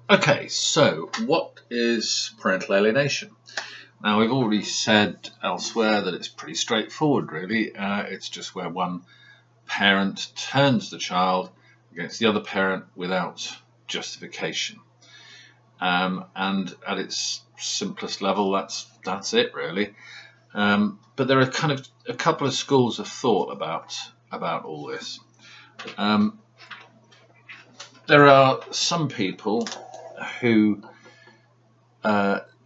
Okay, so what is parental alienation? Now, we've already said elsewhere that it's pretty straightforward, really. It's just where one parent turns the child against the other parent without justification. And at its simplest level, that's it, really. But there are kind of a couple of schools of thought about all this. There are some people who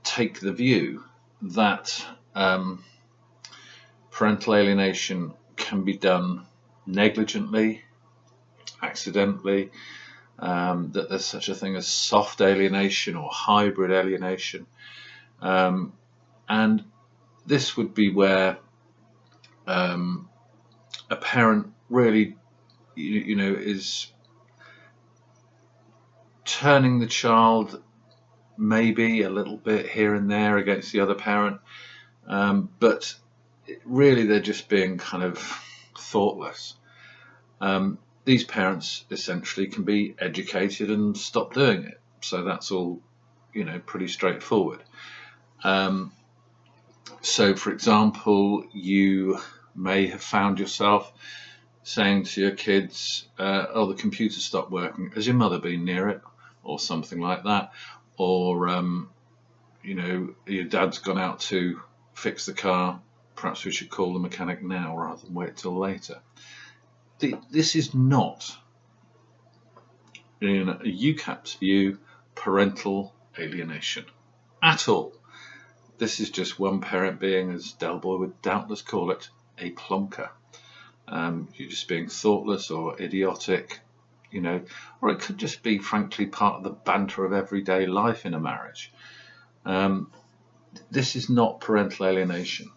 take the view that parental alienation can be done negligently, accidentally, that there's such a thing as soft alienation or hybrid alienation, and this would be where a parent really, is turning the child maybe a little bit here and there against the other parent, but really they're just being kind of thoughtless. These parents essentially can be educated and stop doing it, so that's all pretty straightforward. So for example, you may have found yourself saying to your kids, oh, the computer stopped working, has your mother been near it, or something like that, or your dad's gone out to fix the car, perhaps we should call the mechanic now rather than wait till later. This is not, in a UCAP's view, parental alienation at all. This is just one parent being, as Del Boy would doubtless call it, a plonker. You're just being thoughtless or idiotic, or it could just be, frankly, part of the banter of everyday life in a marriage. This is not parental alienation,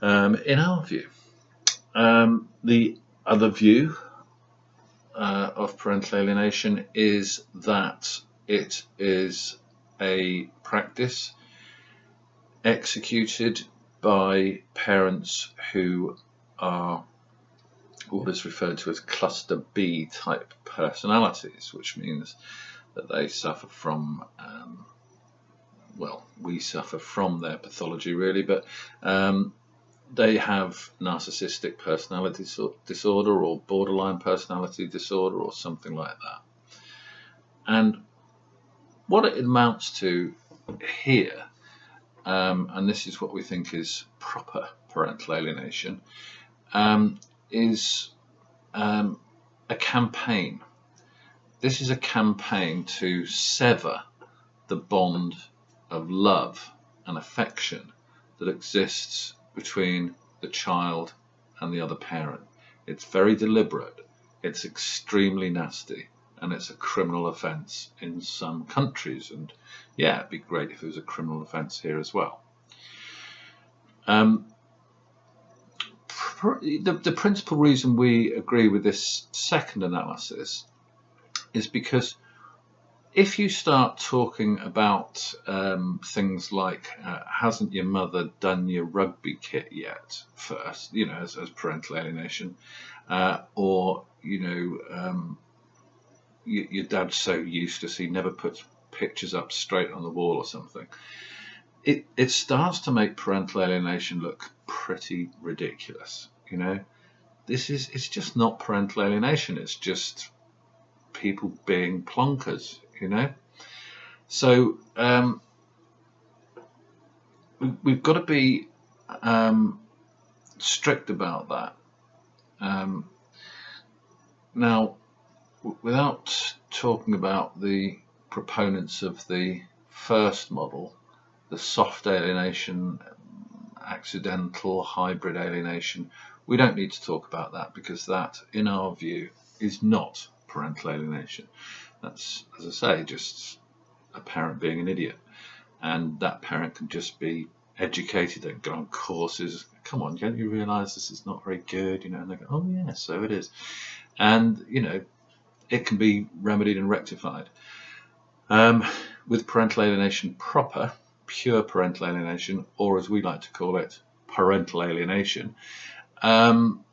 in our view. The other view of parental alienation is that it is a practice executed by parents who are what is referred to as cluster B type personalities, which means that they suffer from, we suffer from their pathology really, but they have narcissistic personality disorder or borderline personality disorder or something like that. And what it amounts to here, and this is what we think is proper parental alienation, is a campaign. This is a campaign to sever the bond of love and affection that exists between the child and the other parent. It's very deliberate, it's extremely nasty, and it's a criminal offence in some countries. And yeah, it'd be great if it was a criminal offence here as well. The principal reason we agree with this second analysis is because if you start talking about things like hasn't your mother done your rugby kit yet first, as parental alienation, or your dad's so useless he never puts pictures up straight on the wall or something, it starts to make parental alienation look pretty ridiculous. It's just not parental alienation, it's just people being plonkers. So we've got to be strict about that. Now, without talking about the proponents of the first model, the soft alienation, accidental hybrid alienation, we don't need to talk about that, because that, in our view, is not parental alienation. That's, as I say, just a parent being an idiot, and that parent can just be educated and go on courses. Come on, don't you realise this is not very good? And they go, oh yeah, so it is, and it can be remedied and rectified. With parental alienation proper, pure parental alienation, or as we like to call it, parental alienation, none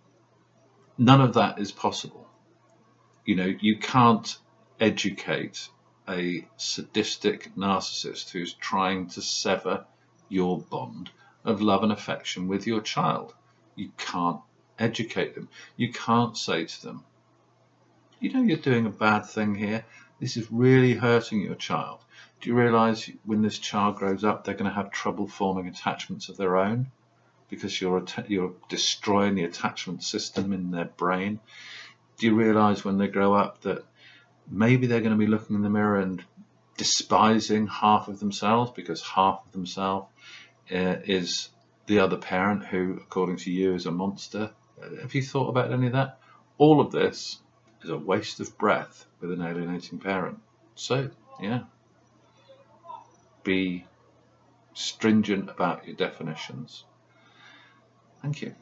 of that is possible. You can't educate a sadistic narcissist who's trying to sever your bond of love and affection with your child. You can't educate them. You can't say to them, you know, you're doing a bad thing here. This is really hurting your child. Do you realize when this child grows up, they're going to have trouble forming attachments of their own because you're destroying the attachment system in their brain? Do you realize when they grow up that maybe they're going to be looking in the mirror and despising half of themselves because half of themselves is the other parent who, according to you, is a monster? Have you thought about any of that? All of this is a waste of breath with an alienating parent. So, yeah, be stringent about your definitions. Thank you.